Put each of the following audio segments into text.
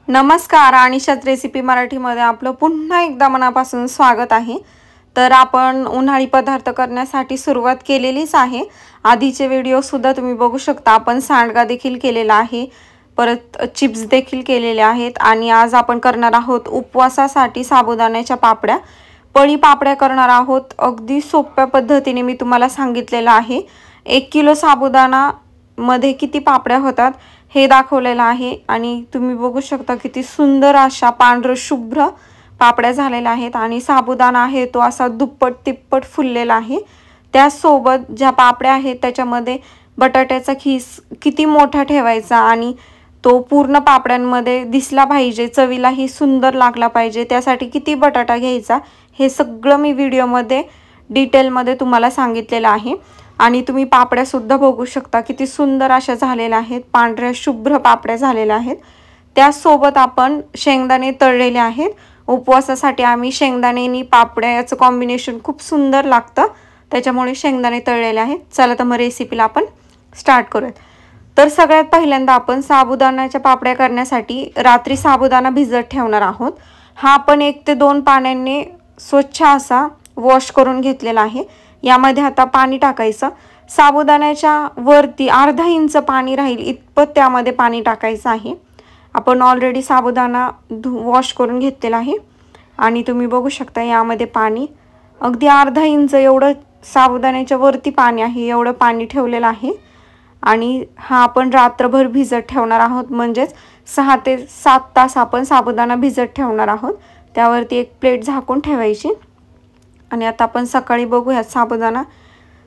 नमस्कार, अनिशात रेसिपी मराठीमध्ये आपलं पुन्हा एकदा मनापासून स्वागत आहे। तर आपण उन्हाळी पदार्थ करण्यासाठी सुरुवात केलेलीच आहे। आधीचे व्हिडिओ सुद्धा तुम्ही बघू शकता। आपण सांडगा देखील केलेला आहे, परत चिप्स देखील केलेले आहेत आणि आज आपण करणार आहोत उपवासासाठी साबुदाण्याच्या पापड्या। पळी पापड्या करणार आहोत। अगदी सोप्या पद्धतीने मी तुम्हाला सांगितलेलं आहे। 1 किलो साबुदाणा मध्ये किती पापड्या होतात हे दाखवलेलं आहे आणि तुम्ही बघू शकता किती सुंदर अशा पांढर शुभ्र पापड्या झालेल्या आहेत आणि साबुदाणा आहे तो असा दुप्पट तिप्पट फुललेला आहे। त्यासोबत ज्या पापड्या आहेत त्याच्यामध्ये बटाट्याचा खीस किती मोठा ठेवायचा आणि तो पूर्ण पापड्यांमध्ये दिसला पाहिजे, चवीलाही सुंदर लागला पाहिजे, त्यासाठी किती बटाटा घ्यायचा हे सगळं मी व्हिडिओमध्ये डिटेलमध्ये तुम्हाला सांगितलेलं आहे। आणि तुम्ही पापड्या सुद्धा बघू शकता किती सुंदर अशा झालेल्या आहेत, पांढऱ्या शुभ्र पापड्या झालेल्या आहेत। त्यासोबत आपण शेंगदाणे तळलेले आहेत। उपवासासाठी आम्ही शेंगदाणेनी पापड्या याचं कॉम्बिनेशन खूप सुंदर लागतं, त्याच्यामुळे शेंगदाणे तळलेले आहेत। चला तर मग रेसिपीला आपण स्टार्ट करूयात। तर सगळ्यात पहिल्यांदा आपण साबुदाण्याच्या पापड्या करण्यासाठी रात्री साबुदाणा भिजत ठेवणार आहोत। हा आपण 1 ते 2 पाण्याने स्वच्छ असा वॉश करून घेतलेला आहे। यामध्ये आता पाणी टाकायचं। साबुदाण्याच्या वरती अर्धा इंच पाणी राहील इतपत त्यामध्ये पाणी टाकायचं आहे। आपण ऑलरेडी साबुदाणा वॉश करून घेतलेला आहे आणि तुम्ही बघू शकता यामध्ये पाणी अगदी अर्धा इंच एवढं साबुदाण्याच्या वरती पाणी आहे, एवढं पाणी ठेवलेलं आहे। आणि हा आपण रात्रभर भिजत ठेवणार आहोत, म्हणजेच 6 ते 7 तास आपण साबुदाणा भिजत ठेवणार आहोत। त्यावरती एक प्लेट झाकून ठेवायची आणि आता आपण सकाळी बघूया साबुदाणा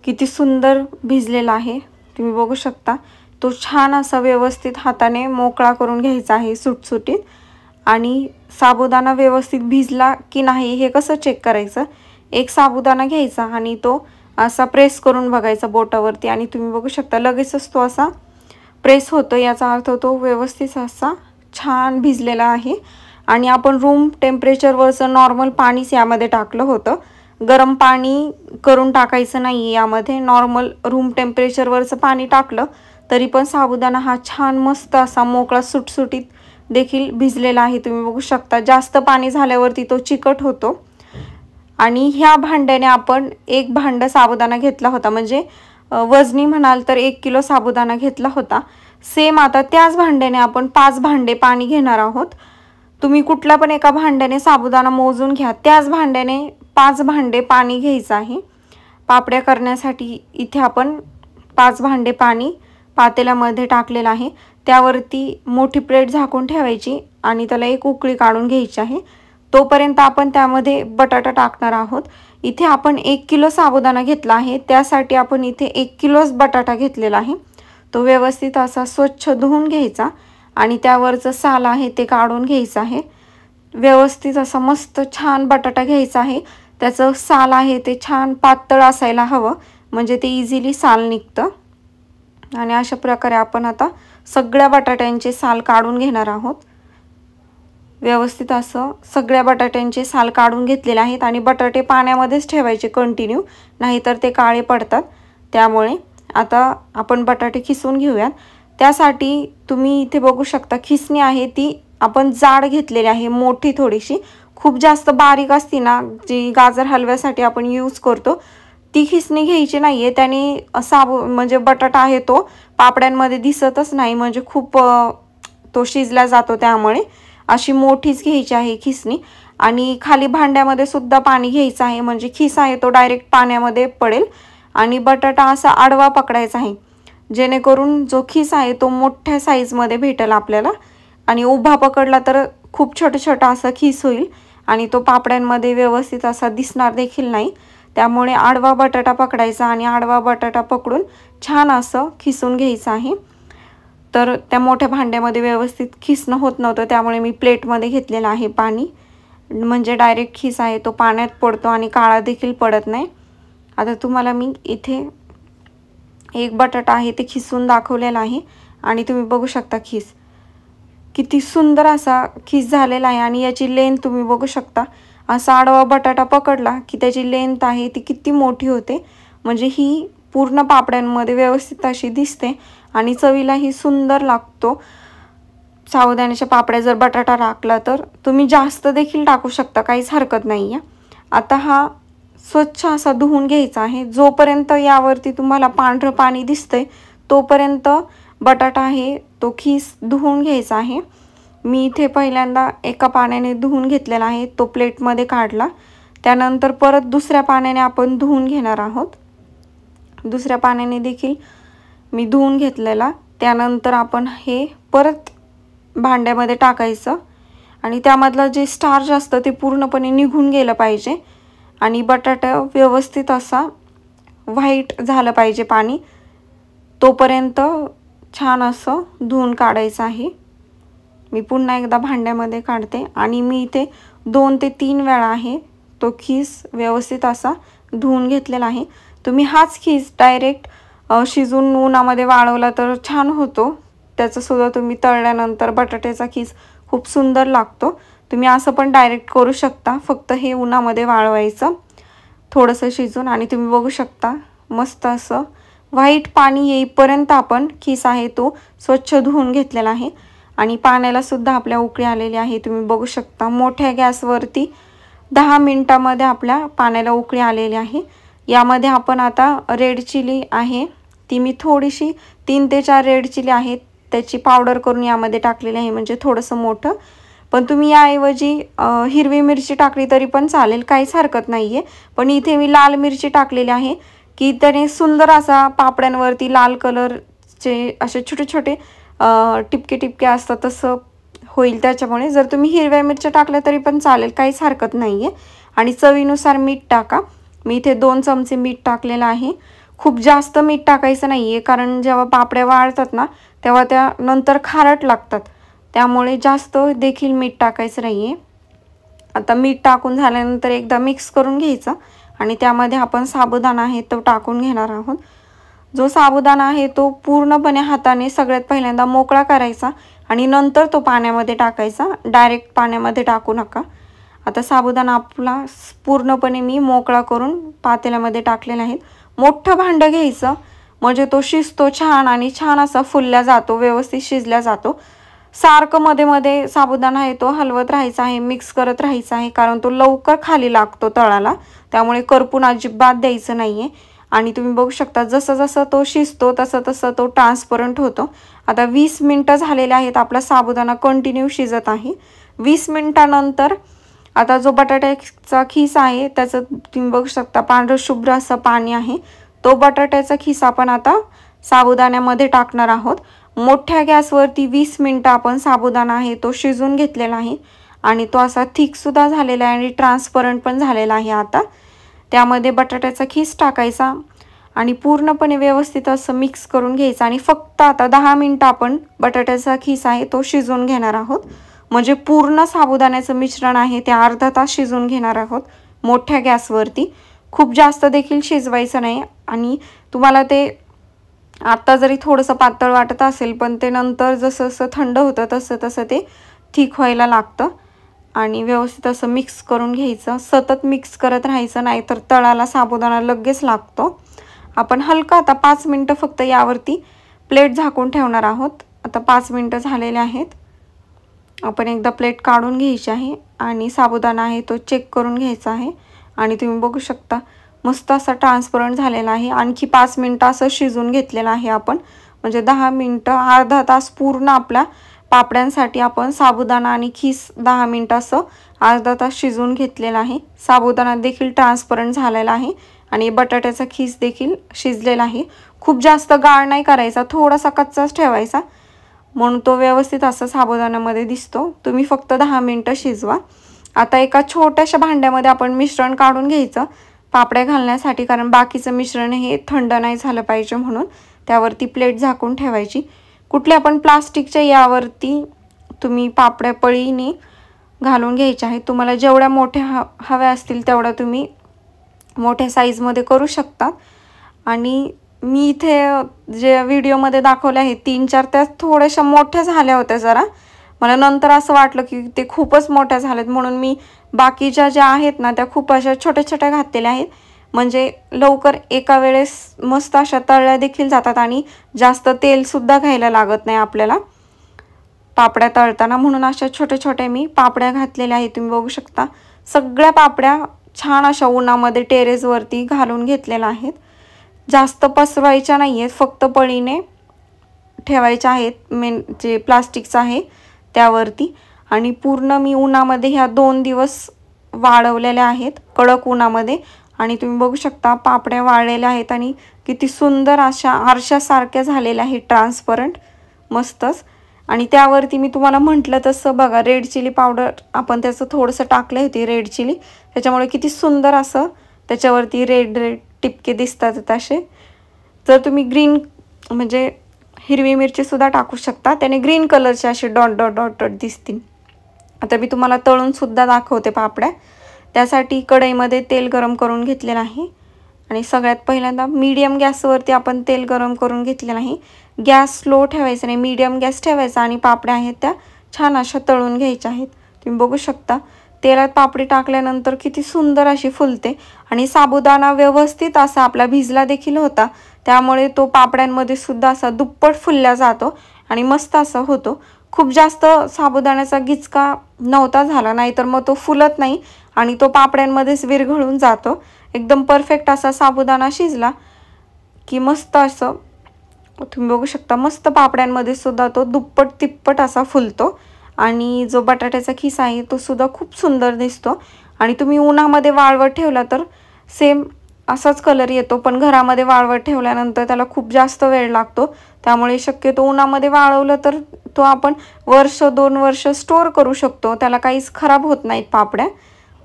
किती सुंदर भिजलेला आहे। तुम्ही बघू शकता तो छान असा व्यवस्थित हाताने मोकळा करून घ्यायचा आहे सुटसुटीत। आणि साबुदाणा व्यवस्थित भिजला की नाही हे कसं चेक करायचं, एक साबुदाणा घ्यायचा आणि तो असा प्रेस करून बघायचा बोटावरती आणि तुम्ही बघू शकता लगेचच तो असा प्रेस होतो, याचा अर्थ तो व्यवस्थित असा छान भिजलेला आहे। आणि आपण रूम टेम्परेचरवरचं नॉर्मल पाणीच यामध्ये टाकलं होतं, गरम पाणी करून टाकायचं नाही यामध्ये। नॉर्मल रूम टेम्परेचरवरचं पाणी टाकलं तरी पण साबुदाणा हा छान मस्त असा मोकळा सुटसुटीत देखील भिजलेला आहे। तुम्ही बघू शकता जास्त पाणी झाल्यावरती तो चिकट होतो। आणि ह्या भांड्याने आपण 1 भांडं साबुदाणा घेतला होता, म्हणजे वजनी म्हणाल तर 1 किलो साबुदाणा घेतला होता। सेम आता त्याच भांड्याने आपण 5 भांडे पाणी घेणार आहोत। तुम्ही कुठल्या पण एका भांड्याने साबुदाणा मोजून घ्या, त्याच भांड्याने 5 भांडे पाणी घ्यायचं आहे। पापड्या करण्यासाठी इथे आपण 5 भांडे पाणी पातेल्यामध्ये टाकलेलं आहे। त्यावरती मोठी प्लेट झाकून ठेवायची आणि त्याला एक उकळी काढून घ्यायची आहे। तोपर्यंत आपण त्यामध्ये बटाटा टाकणार आहोत। इथे आपण 1 किलो साबुदाणा घेतला आहे, त्यासाठी आपण इथे 1 किलोच बटाटा घेतलेला आहे। तो व्यवस्थित असा स्वच्छ धुवून घ्यायचा आणि त्यावरचं साल आहे ते काढून घ्यायचं आहे। व्यवस्थित असा मस्त छान बटाटा घ्यायचा आहे, त्याचं साल आहे ते छान पातळ असायला हवं, म्हणजे ते इझिली साल निघतं। आणि अशा प्रकारे आपण आता सगळ्या बटाट्यांचे साल काढून घेणार आहोत। व्यवस्थित असं सगळ्या बटाट्यांचे साल काढून घेतलेले आहेत आणि बटाटे पाण्यामध्येच ठेवायचे कंटिन्यू, नाहीतर ते काळे पडतात। त्यामुळे आता आपण बटाटे खिसून घेऊयात। त्यासाठी तुम्ही इथे बघू शकता खिसणी आहे ती आपण जाड घेतलेली आहे, मोठी थोडीशी, खूप जास्त बारीक असती ना जी गाजर हलव्यासाठी आपण यूज करतो ती खिसणी घ्यायची नाहीये, त्याने म्हणजे बटाटा आहे तो पापड्यांमध्ये दिसतच नाही, म्हणजे खूप तो शिजला जातो। त्यामुळे अशी मोठीच घ्यायची आहे खिसणी। आणि खाली भांड्यामध्ये सुद्धा पाणी घ्यायचं आहे, म्हणजे खिस आहे तो डायरेक्ट पाण्यामध्ये पडेल। आणि बटाटा असा आडवा पकडायचा आहे, जेणेकरून जो खिस आहे तो मोठ्या साईजमध्ये भेटेल आपल्याला। आणि उभा पकडला तर खूप छोटा छोटा असा खिस होईल आणि तो पापड्यांमध्ये व्यवस्थित असा दिसणार देखील नाही। त्यामुळे आडवा बटाटा पकडायचा आणि आडवा बटाटा पकडून छान असं खिसून घ्यायचं आहे। तर त्या मोठ्या भांड्यामध्ये व्यवस्थित खिसणं होत नव्हतं, त्यामुळे मी प्लेटमध्ये घेतलेलं आहे पाणी, म्हणजे डायरेक्ट खिस आहे तो पाण्यात पडतो आणि काळा देखील पडत नाही। आता तुम्हाला मी इथे 1 बटाटा आहे ते खिसून दाखवलेला आहे आणि तुम्ही बघू शकता खिस किती सुंदर असा खिस झालेला आहे। आणि याची लेंथ तुम्ही बघू शकता, असा आडवा बटाटा पकडला की त्याची लेंथ आहे ती किती मोठी होते, म्हणजे ही पूर्ण पापड्यांमध्ये व्यवस्थित अशी दिसते आणि चवीलाही सुंदर लागतो। साबुदाण्याच्या पापड्या जर बटाटा टाकला तर तुम्ही जास्त देखील टाकू शकता, काहीच हरकत नाही आहे। आता हा स्वच्छ असा धुवून घ्यायचा आहे। जोपर्यंत यावरती तुम्हाला पांढरं पाणी दिसतंय तोपर्यंत बटाटा आहे तो खीस धुवून घ्यायचा आहे। मी इथे पहिल्यांदा एका पाण्याने धुवून घेतलेला आहे, तो प्लेटमध्ये काढला। त्यानंतर परत दुसऱ्या पाण्याने आपण धुवून घेणार आहोत। दुसऱ्या पाण्याने देखील मी धुवून घेतलेला। त्यानंतर आपण हे परत भांड्यामध्ये टाकायचं आणि त्यामधलं जे स्टार्च असतं ते पूर्णपणे निघून गेलं पाहिजे आणि बटाटा व्यवस्थित असा व्हाईट झालं पाहिजे पाणी, तोपर्यंत छान असं धुवून काढायचं आहे। मी पुन्हा एकदा भांड्यामध्ये काढते आणि मी इथे 2 ते 3 वेळा आहे तो खीस व्यवस्थित असा धुवून घेतलेला आहे। तुम्ही हाच खीस डायरेक्ट शिजून उन्हामध्ये वाळवला तर छान होतो, त्याचं सुद्धा तुम्ही तळल्यानंतर बटाट्याचा खीस खूप सुंदर लागतो। तुम्ही असं पण डायरेक्ट करू शकता, फक्त हे उन्हामध्ये वाळवायचं थोडंसं शिजून। आणि तुम्ही बघू शकता मस्त असं व्हाईट पाणी येईपर्यंत आपण खीस आहे तो स्वच्छ धुवून घेतलेला आहे आणि पाण्याला सुद्धा आपल्या उकळी आलेली आहे। तुम्ही बघू शकता मोठ्या गॅसवरती 10 मिनिटांमध्ये आपल्या पाण्याला उकळी आलेली आहे। यामध्ये आपण आता रेड चिली आहे ती मी थोडीशी 3 ते 4 रेड चिली आहेत त्याची पावडर करून यामध्ये टाकलेली आहे, म्हणजे थोडंसं मोठं। पण तुम्ही याऐवजी हिरवी मिरची टाकली तरी पण चालेल, काहीच हरकत नाही आहे। पण इथे मी लाल मिरची टाकलेली आहे की त्याने सुंदर असा पापड्यांवरती लाल कलरचे असे छोटे छोटे टिपके टिपके असतात तसं होईल, त्याच्यामुळे जर तुम्ही हिरव्या मिरच्या टाकल्या तरी पण चालेल, काहीच हरकत नाही आहे। आणि चवीनुसार मीठ टाका। मी इथे 2 चमचे मीठ टाकलेलं आहे। खूप जास्त मीठ टाकायचं नाही आहे, कारण जेव्हा पापड्या वाळतात ना तेव्हा त्या नंतर खारट लागतात, त्यामुळे जास्त देखील मीठ टाकायचं नाही आहे। आता मीठ टाकून झाल्यानंतर एकदा मिक्स करून घ्यायचं आणि त्यामध्ये आपण साबुदाणा आहे तो टाकून घेणार आहोत। जो साबुदाणा आहे तो पूर्णपणे हाताने सगळ्यात पहिल्यांदा मोकळा करायचा आणि नंतर तो पाण्यामध्ये टाकायचा, डायरेक्ट पाण्यामध्ये टाकू नका। आता साबुदाणा आपला पूर्णपणे मी मोकळा करून पातेल्यामध्ये टाकलेला आहे। मोठं भांडं घ्यायचं म्हणजे तो शिजतो छान आणि छान असा फुलला जातो, व्यवस्थित शिजला जातो। सारखं मध्ये मध्ये साबुदाणा आहे तो हलवत राहायचा आहे, मिक्स करत राहायचा आहे, कारण तो लवकर खाली लागतो तळाला, त्यामुळे करपून अजिबात द्यायचं नाही आहे। आणि तुम्ही बघू शकता जसं जसं तो शिजतो तसं तसं तो ट्रान्सपरंट होतो। आता 20 मिनिटं झालेले आहेत, आपला साबुदाणा कंटिन्यू शिजत आहे। 20 मिनिटानंतर आता जो बटाट्याचा खीस आहे त्याचं तुम्ही बघू शकता पांढरं शुभ्र असं पाणी आहे, तो बटाट्याचा खीस आपण आता साबुदाण्यामध्ये टाकणार आहोत। मोठ्या गॅसवरती 20 मिनिटं आपण साबुदाणा आहे तो शिजून घेतलेला आहे आणि तो असा थिक सुद्धा झालेला आहे आणि ट्रान्सपरंट पण झालेला आहे। आता त्यामध्ये बटाट्याचा खीस टाकायचा आणि पूर्णपणे व्यवस्थित असं मिक्स करून घ्यायचं आणि फक्त आता 10 मिनिटं आपण बटाट्याचा खीस आहे तो शिजवून घेणार आहोत, म्हणजे पूर्ण साबुदाण्याचं मिश्रण आहे ते अर्धा तास शिजवून घेणार आहोत मोठ्या गॅसवरती। खूप जास्त देखील शिजवायचं नाही आणि तुम्हाला ते आता जरी थोडंसं पातळ वाटत असेल पण ते नंतर जसं जसं थंड होतं तसं तसं ते ठीक व्हायला लागतं। आणि व्यवस्थित असं मिक्स करून घ्यायचं, सतत मिक्स करत राहायचं, नाहीतर तळाला साबुदाणा लगेच लागतो। आपण हलका आता 5 मिनिटं फक्त यावरती प्लेट झाकून ठेवणार आहोत। आता 5 मिनिटं झालेले आहेत, आपण एकदा प्लेट काढून घ्यायची आहे आणि साबुदाणा आहे तो चेक करून घ्यायचा आहे आणि तुम्ही बघू शकता मस्त असा ट्रान्सपरंट झालेला आहे। आणखी 5 मिनिटं असं शिजून घेतलेलं आहे आपण, म्हणजे 10 मिनिटं अर्धा तास पूर्ण आपल्या पापड्यांसाठी आपण साबुदाणा आणि खीस 10 मिनिटं असं अर्धा तास शिजवून घेतलेला आहे। साबुदाणा देखील ट्रान्सपरंट झालेला आहे आणि बटाट्याचा खीस देखील शिजलेला आहे। खूप जास्त गाळ नाही करायचा, थोडासा कच्चाच ठेवायचा, म्हणून तो व्यवस्थित असा साबुदाण्यामध्ये दिसतो। तुम्ही फक्त 10 मिनिटं शिजवा। आता एका छोट्याशा भांड्यामध्ये आपण मिश्रण काढून घ्यायचं पापड्या घालण्यासाठी, कारण बाकीचं मिश्रण हे थंड नाही झालं पाहिजे, म्हणून त्यावरती प्लेट झाकून ठेवायची। कुठल्या पण प्लास्टिकच्या यावरती तुम्ही पापड्या पळीने घालून घ्यायच्या आहेत। तुम्हाला जेवढ्या मोठ्या हव्या असतील तेवढ्या तुम्ही मोठ्या साईजमध्ये करू शकता। आणि मी इथे जे व्हिडिओमध्ये दाखवले आहेत 3-4 त्या थोड्याशा मोठ्या झाल्या होत्या जरा, मला नंतर असं वाटलं की ते खूपच मोठ्या झाल्यात, म्हणून मी बाकीच्या ज्या आहेत ना त्या खूप अशा छोट्या छोट्या घातलेल्या आहेत, म्हणजे लवकर एका वेळेस मस्त अशा तळल्या देखील जातात आणि जास्त तेल सुद्धा घ्यायला लागत नाही आपल्याला। पापड्या तळताना, म्हणून अशा छोट्या छोट्या मी पापड्या घातलेल्या आहेत. तुम्ही बघू शकता सगळ्या पापड्या छान अशा उन्हामध्ये टेरेसवरती घालून घेतलेल्या आहेत. जास्त पसरवायच्या नाही आहेत, फक्त पळीने ठेवायच्या आहेत. मेन जे प्लास्टिकचं आहे त्यावरती. आणि पूर्ण मी उन्हामध्ये ह्या 2 दिवस वाळवलेल्या आहेत कडक उन्हामध्ये. आणि तुम्ही बघू शकता पापड्या वाळलेल्या आहेत आणि किती सुंदर अशा आरशासारख्या झालेल्या आहेत, ट्रान्सपरंट मस्तच. आणि त्यावरती मी तुम्हाला म्हटलं तसं बघा रेड चिली पावडर आपण त्याचं थोडंसं टाकलं होती, रेड चिली, त्याच्यामुळे किती सुंदर असं त्याच्यावरती रेड रेड टिपके दिसतात असे. जर तुम्ही ग्रीन म्हणजे हिरवी मिरचीसुद्धा टाकू शकता, त्याने ग्रीन कलरचे असे डॉट डॉट डॉट डॉट दिसतील. आता मी तुम्हाला तळूनसुद्धा दाखवते पापड्या. त्यासाठी कढईमध्ये तेल गरम करून घेतलेलं आहे. आणि सगळ्यात पहिल्यांदा मीडियम गॅसवरती आपण तेल गरम करून घेतलेलं आहे. गॅस स्लो ठेवायचा नाही, मीडियम गॅस ठेवायचा. आणि पापड्या आहेत त्या छान अशा तळून घ्यायच्या आहेत. तुम्ही बघू शकता तेलात पापडी टाकल्यानंतर किती सुंदर अशी फुलते. आणि साबुदाणा व्यवस्थित असा आपला भिजला देखील होता, त्यामुळे तो पापड्यांमध्ये सुद्धा असा दुप्पट फुलला जातो आणि मस्त असा होतो. खूप जास्त साबुदाण्याचा गिचका नव्हता झाला, नाहीतर मग तो फुलत नाही आणि तो पापड्यांमध्येच विरघळून जातो. एकदम परफेक्ट असा साबुदाणा शिजला की मस्त असं तुम्ही बघू शकता मस्त पापड्यांमध्ये सुद्धा तो दुप्पट तिप्पट असा फुलतो. आणि जो बटाट्याचा खिसा आहे तो सुद्धा खूप सुंदर दिसतो. आणि तुम्ही उन्हामध्ये वाळवत ठेवला तर सेम असाच कलर येतो, पण घरामध्ये वाळवत ठेवल्यानंतर त्याला खूप जास्त वेळ लागतो. त्यामुळे शक्यतो उन्हामध्ये वाळवलं तर तो आपण वर्ष 2 वर्ष स्टोअर करू शकतो, त्याला काहीच खराब होत नाहीत पापड्या.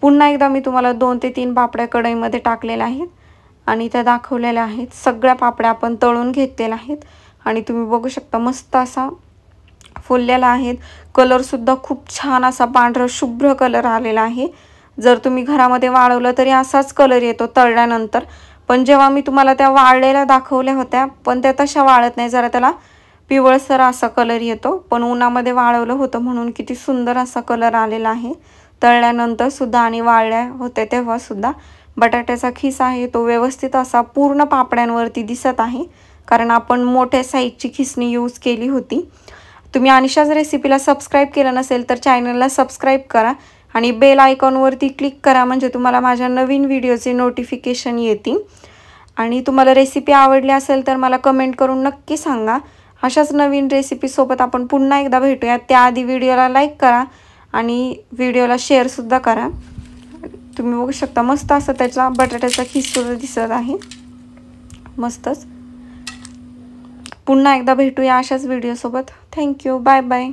पुन्हा एकदा मी तुम्हाला 2 ते 3 पापड्या कढईमध्ये टाकलेल्या आहेत आणि त्या दाखवलेल्या आहेत. सगळ्या पापड्या आपण तळून घेतलेल्या आहेत आणि तुम्ही बघू शकता मस्त असा फुललेला आहेत. कलरसुद्धा खूप छान असा पांढरा शुभ्र कलर आलेला आहे. जर तुम्ही घरामध्ये वाळवलं तरी असाच कलर येतो तळल्यानंतर. पण जेव्हा मी तुम्हाला त्या वाळलेल्या दाखवल्या होत्या पण त्या तशा वाळत नाही, जरा त्याला पिवळसर असा कलर येतो. पण उन्हामध्ये वाळवलं होतं म्हणून किती सुंदर असा कलर आलेला आहे तळल्यानंतर सुद्धा. आणि वाळल्या होत्या तेव्हा सुद्धा. बटाट्याचा खिसा आहे तो व्यवस्थित असा पूर्ण पापड्यांवरती दिसत आहे, कारण आपण मोठ्या साईजची खिसणी यूज केली होती. तुम्ही अनिशाज रेसिपीला सबस्क्राईब केलं नसेल तर चॅनलला सबस्क्राईब करा आणि बेल आयकॉनवरती क्लिक करा, म्हणजे तुम्हाला माझ्या नवीन व्हिडिओचे नोटिफिकेशन येतील. आणि तुम्हाला रेसिपी आवडली असेल तर मला कमेंट करून नक्की सांगा. अशाच नवीन रेसिपीसोबत आपण पुन्हा एकदा भेटूया. त्याआधी व्हिडिओला लाईक करा आणि व्हिडिओला शेअरसुद्धा करा. तुम्ही बघू शकता मस्त असं त्याचा बटाट्याचा खिससुद्धा दिसत आहे मस्तच. पुन्हा एकदा भेटूया अशाच व्हिडिओसोबत. Thank you, bye bye.